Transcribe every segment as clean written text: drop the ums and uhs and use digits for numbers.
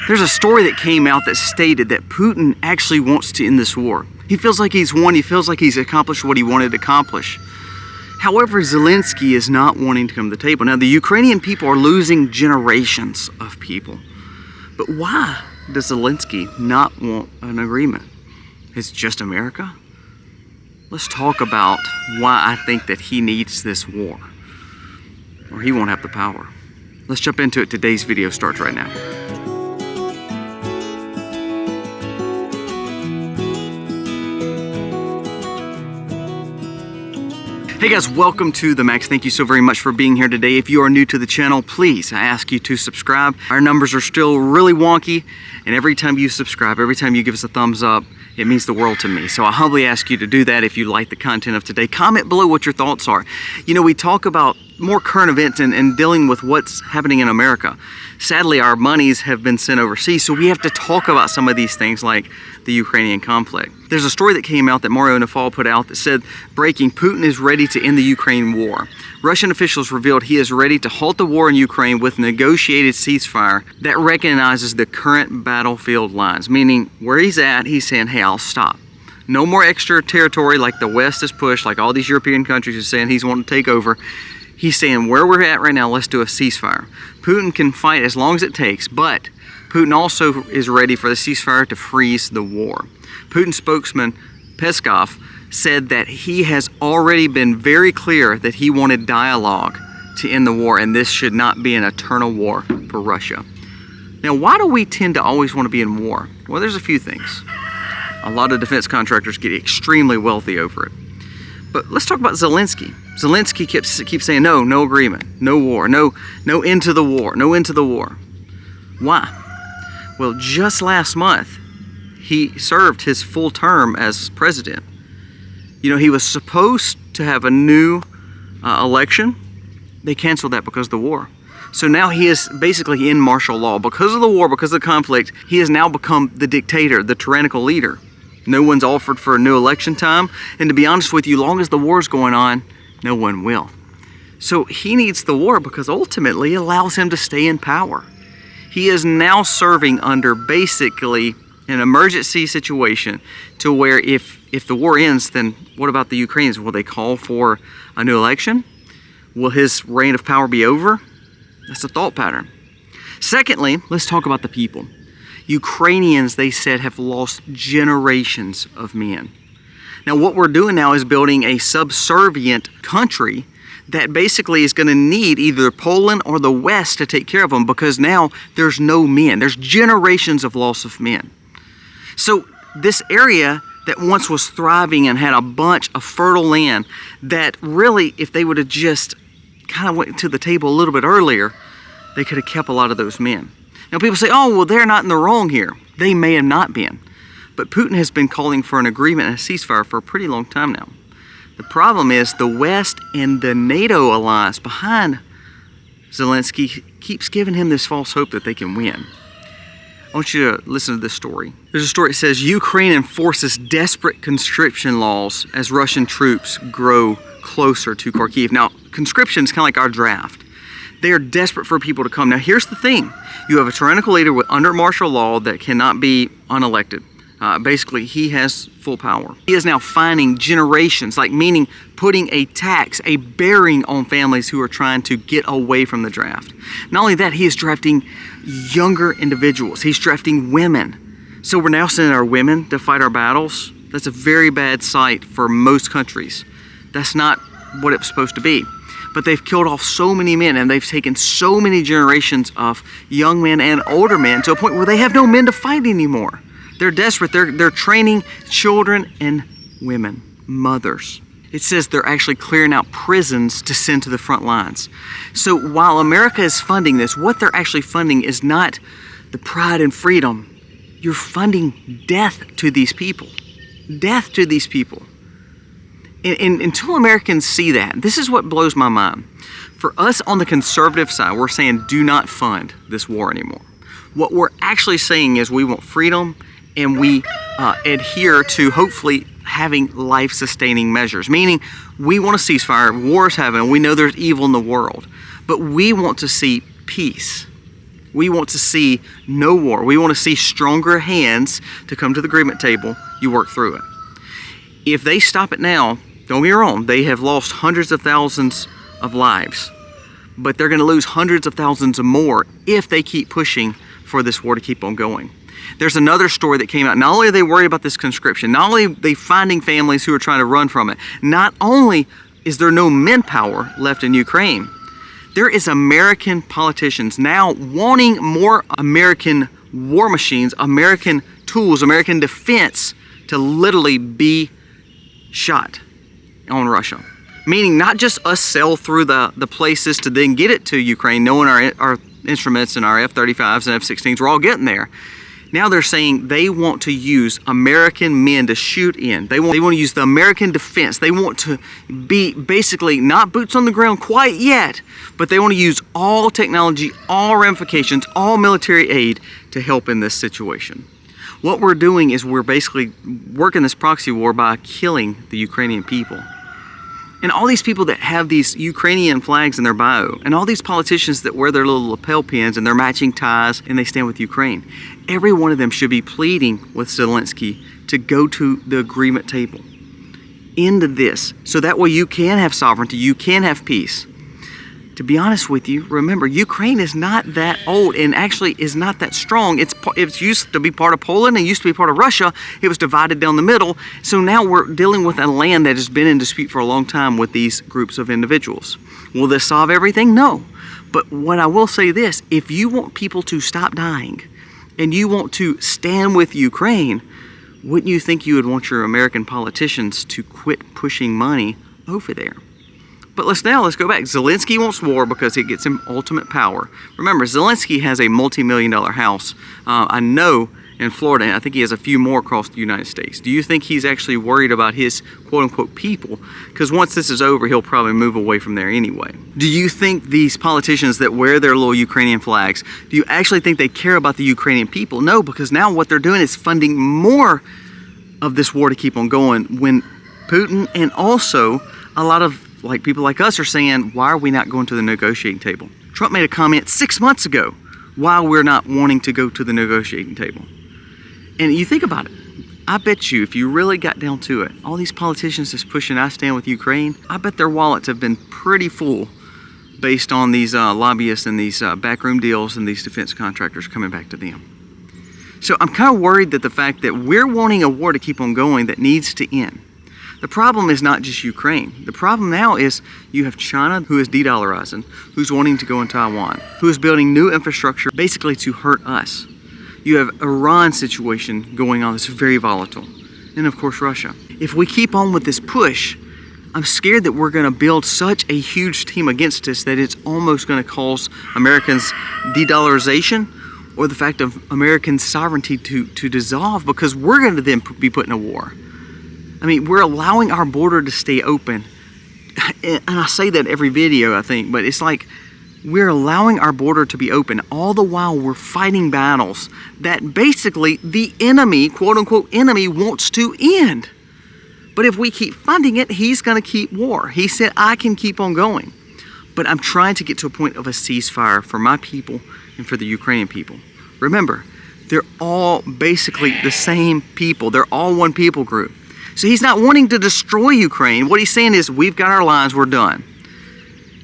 There's a story that came out that stated that Putin actually wants to end this war. He feels like he's won. He feels like he's accomplished what he wanted to accomplish. However, Zelensky is not wanting to come to the table. Now, the Ukrainian people are losing generations of people. But why does Zelensky not want an agreement? It's just America? Let's talk about why I think that he needs this war, or he won't have the power. Let's jump into it. Today's video starts right now. Hey guys, welcome to The Max. Thank you so very much for being here today. If you are new to the channel, please, I ask you to subscribe. Our numbers are still really wonky, and every time you subscribe, every time you give us a thumbs up, it means the world to me. So I humbly ask you to do that if you like the content of today. Comment below what your thoughts are. You know, we talk about more current events and dealing with what's happening in America. Sadly, our monies have been sent overseas, so we have to talk about some of these things like the Ukrainian conflict. There's a story that came out that Mario Nafal put out that said, breaking, Putin is ready to end the Ukraine war. Russian officials revealed he is ready to halt the war in Ukraine with negotiated ceasefire that recognizes the current battlefield lines, meaning where he's at, he's saying, hey, I'll stop. No more extra territory like the West has pushed, like all these European countries are saying he's wanting to take over. He's saying, where we're at right now, let's do a ceasefire. Putin can fight as long as it takes, but Putin also is ready for the ceasefire to freeze the war. Putin spokesman Peskov said that he has already been very clear that he wanted dialogue to end the war, and this should not be an eternal war for Russia. Now, why do we tend to always want to be in war? Well, there's a few things. A lot of defense contractors get extremely wealthy over it. But let's talk about Zelensky. Zelensky keeps saying, no agreement, no war, no end to the war, no end to the war. Why? Well, just last month, he served his full term as president. You know, he was supposed to have a new election. They canceled that because of the war. So now he is basically in martial law. Because of the war, because of the conflict, he has now become the dictator, the tyrannical leader. No one's offered for a new election time. And to be honest with you, long as the war is going on, no one will. So he needs the war because ultimately it allows him to stay in power. He is now serving under basically an emergency situation to where if the war ends, then what about the Ukrainians? Will they call for a new election? Will his reign of power be over? That's a thought pattern. Secondly, let's talk about the people. Ukrainians, they said, have lost generations of men. Now, what we're doing now is building a subservient country that basically is going to need either Poland or the West to take care of them because now there's no men. There's generations of loss of men. So this area that once was thriving and had a bunch of fertile land that really, if they would have just kind of went to the table a little bit earlier, they could have kept a lot of those men. Now people say, oh, well, they're not in the wrong here. They may have not been. But Putin has been calling for an agreement and a ceasefire for a pretty long time now. The problem is the West and the NATO alliance behind Zelensky keeps giving him this false hope that they can win. I want you to listen to this story. There's a story that says Ukraine enforces desperate conscription laws as Russian troops grow closer to Kharkiv. Now, conscription is kind of like our draft. They are desperate for people to come. Now, here's the thing. You have a tyrannical leader under martial law that cannot be unelected. Basically, he has full power. He is now fining generations, like meaning putting a tax, a bearing on families who are trying to get away from the draft. Not only that, he is drafting younger individuals. He's drafting women. So we're now sending our women to fight our battles. That's a very bad sight for most countries. That's not what it was supposed to be. But they've killed off so many men and they've taken so many generations of young men and older men to a point where they have no men to fight anymore. They're desperate. They're training children and women, mothers. It says they're actually clearing out prisons to send to the front lines. So while America is funding this, what they're actually funding is not the pride and freedom. You're funding death to these people. Death to these people. And until Americans see that, this is what blows my mind. For us on the conservative side, we're saying do not fund this war anymore. What we're actually saying is we want freedom and we adhere to hopefully having life-sustaining measures, meaning we want a ceasefire, war is happening, we know there's evil in the world, but we want to see peace. We want to see no war. We want to see stronger hands to come to the agreement table. You work through it. If they stop it now, don't get me wrong, they have lost hundreds of thousands of lives, but they're going to lose hundreds of thousands more if they keep pushing for this war to keep on going. There's another story that came out. Not only are they worried about this conscription, not only are they finding families who are trying to run from it, not only is there no manpower left in Ukraine, there is American politicians now wanting more American war machines, American tools, American defense to literally be shot on Russia. Meaning not just us sell through the places to then get it to Ukraine, knowing our instruments and our F-35s and F-16s, we're all getting there. Now they're saying they want to use American men to shoot in. They want to use the American defense. They want to be basically not boots on the ground quite yet, but they want to use all technology, all ramifications, all military aid to help in this situation. What we're doing is we're basically working this proxy war by killing the Ukrainian people. And all these people that have these Ukrainian flags in their bio, and all these politicians that wear their little lapel pins and their matching ties and they stand with Ukraine, every one of them should be pleading with Zelensky to go to the agreement table. End this, so that way you can have sovereignty, you can have peace. To be honest with you, remember, Ukraine is not that old and actually is not that strong. It used to be part of Poland and used to be part of Russia. It was divided down the middle. So now we're dealing with a land that has been in dispute for a long time with these groups of individuals. Will this solve everything? No. But what I will say this, if you want people to stop dying and you want to stand with Ukraine, wouldn't you think you would want your American politicians to quit pushing money over there? But let's go back. Zelensky wants war because it gets him ultimate power. Remember, Zelensky has a multi-million-dollar house, I know, in Florida, and I think he has a few more across the United States. Do you think he's actually worried about his quote-unquote people? Because once this is over, he'll probably move away from there anyway. Do you think these politicians that wear their little Ukrainian flags, do you actually think they care about the Ukrainian people? No, because now what they're doing is funding more of this war to keep on going when Putin and also a lot of people like us are saying, why are we not going to the negotiating table? Trump made a comment 6 months ago why we're not wanting to go to the negotiating table. And you think about it. I bet you if you really got down to it, all these politicians that's pushing I stand with Ukraine, I bet their wallets have been pretty full based on these lobbyists and these backroom deals and these defense contractors coming back to them. So I'm kind of worried that the fact that we're wanting a war to keep on going that needs to end. The problem is not just Ukraine. The problem now is you have China, who is de-dollarizing, who's wanting to go in Taiwan, who is building new infrastructure basically to hurt us. You have Iran situation going on that's very volatile. And of course Russia. If we keep on with this push, I'm scared that we're going to build such a huge team against us that it's almost going to cause Americans de-dollarization or the fact of American sovereignty to dissolve because we're going to then be put in a war. I mean, we're allowing our border to stay open. And I say that every video, I think, but it's like we're allowing our border to be open. All the while we're fighting battles that basically the enemy, quote unquote enemy, wants to end. But if we keep funding it, he's going to keep war. He said, I can keep on going. But I'm trying to get to a point of a ceasefire for my people and for the Ukrainian people. Remember, they're all basically the same people. They're all one people group. So he's not wanting to destroy Ukraine. What he's saying is, we've got our lines, we're done.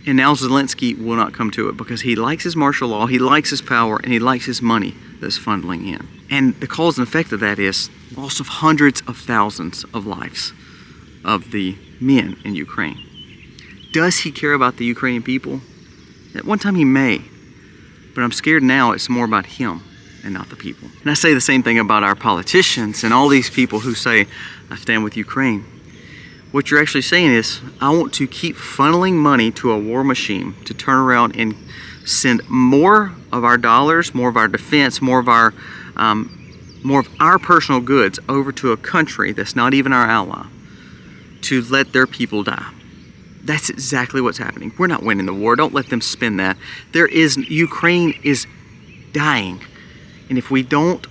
And now Zelensky will not come to it because he likes his martial law, he likes his power, and he likes his money that's funneling in. And the cause and effect of that is loss of hundreds of thousands of lives of the men in Ukraine. Does he care about the Ukrainian people? At one time he may, but I'm scared now it's more about him and not the people. And I say the same thing about our politicians and all these people who say, I stand with Ukraine. What you're actually saying is, I want to keep funneling money to a war machine to turn around and send more of our dollars, more of our defense, more of our personal goods over to a country that's not even our ally to let their people die. That's exactly what's happening. We're not winning the war. Don't let them spin that. Ukraine is dying. And if we don't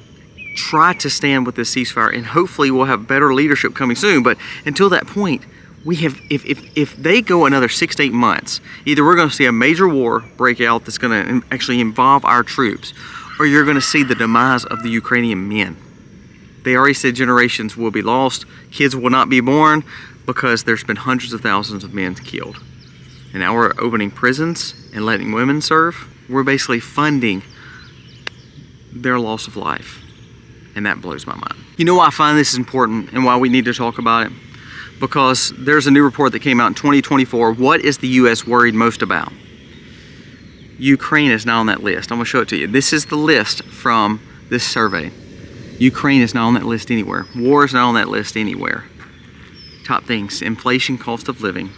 try to stand with this ceasefire, and hopefully we'll have better leadership coming soon, but until that point, if they go another 6 to 8 months, either we're going to see a major war break out that's going to actually involve our troops, or you're going to see the demise of the Ukrainian men. They already said generations will be lost, kids will not be born, because there's been hundreds of thousands of men killed. And now we're opening prisons and letting women serve. We're basically funding their loss of life. And that blows my mind. You know why I find this important and why we need to talk about it? Because there's a new report that came out in 2024. What is the U.S. worried most about? Ukraine is not on that list. I'm going to show it to you. This is the list from this survey. Ukraine is not on that list anywhere. War is not on that list anywhere. Top things: inflation, cost of living,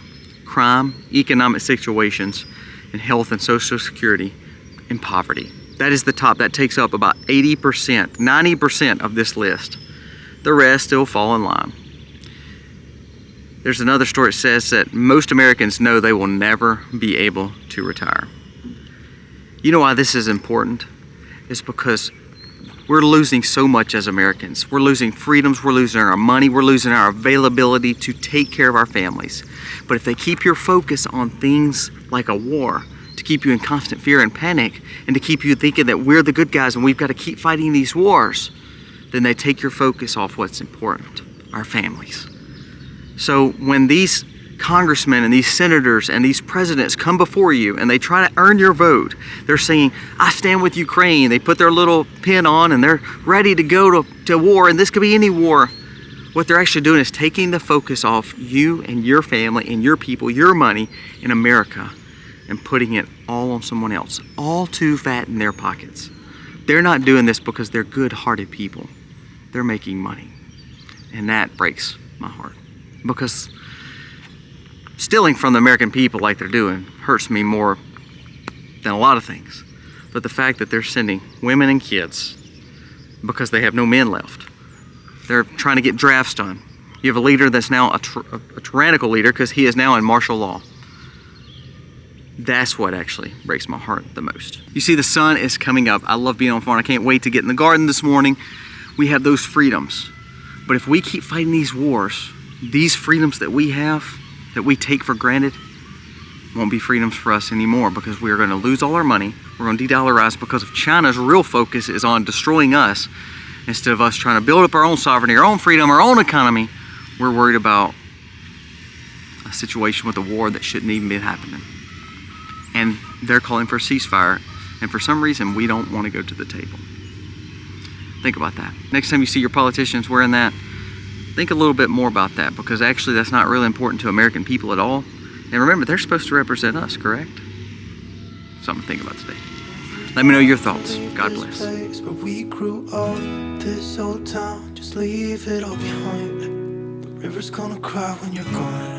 crime, economic situations, and health and social security, and poverty. That is the top. That takes up about 80%, 90% of this list. The rest still fall in line. There's another story that says that most Americans know they will never be able to retire. You know why this is important? It's because we're losing so much as Americans. We're losing freedoms, we're losing our money, we're losing our availability to take care of our families. But if they keep your focus on things like a war, to keep you in constant fear and panic, and to keep you thinking that we're the good guys and we've got to keep fighting these wars, then they take your focus off what's important, our families. So when these congressmen and these senators and these presidents come before you and they try to earn your vote, they're saying, I stand with Ukraine. They put their little pin on and they're ready to go to war, and this could be any war. What they're actually doing is taking the focus off you and your family and your people, your money in America, and putting it all on someone else, all to fatten their pockets. They're not doing this because they're good-hearted people. They're making money. And that breaks my heart, because stealing from the American people like they're doing hurts me more than a lot of things. But the fact that they're sending women and kids because they have no men left. They're trying to get drafts done. You have a leader that's now a tyrannical leader because he is now in martial law. That's what actually breaks my heart the most. You see, the sun is coming up. I love being on farm. I can't wait to get in the garden this morning. We have those freedoms. But if we keep fighting these wars, these freedoms that we have, that we take for granted, won't be freedoms for us anymore, because we are going to lose all our money. We're going to de-dollarize because of China's real focus is on destroying us. Instead of us trying to build up our own sovereignty, our own freedom, our own economy, we're worried about a situation with a war that shouldn't even be happening. And they're calling for a ceasefire, and for some reason we don't want to go to the table. Think about that. Next time you see your politicians wearing that, think a little bit more about that, because actually that's not really important to American people at all. And remember, they're supposed to represent us, correct? Something to think about today. Let me know your thoughts. God bless. Where we grew up, this old town, just leave it all behind. The river's gonna cry when you're gone.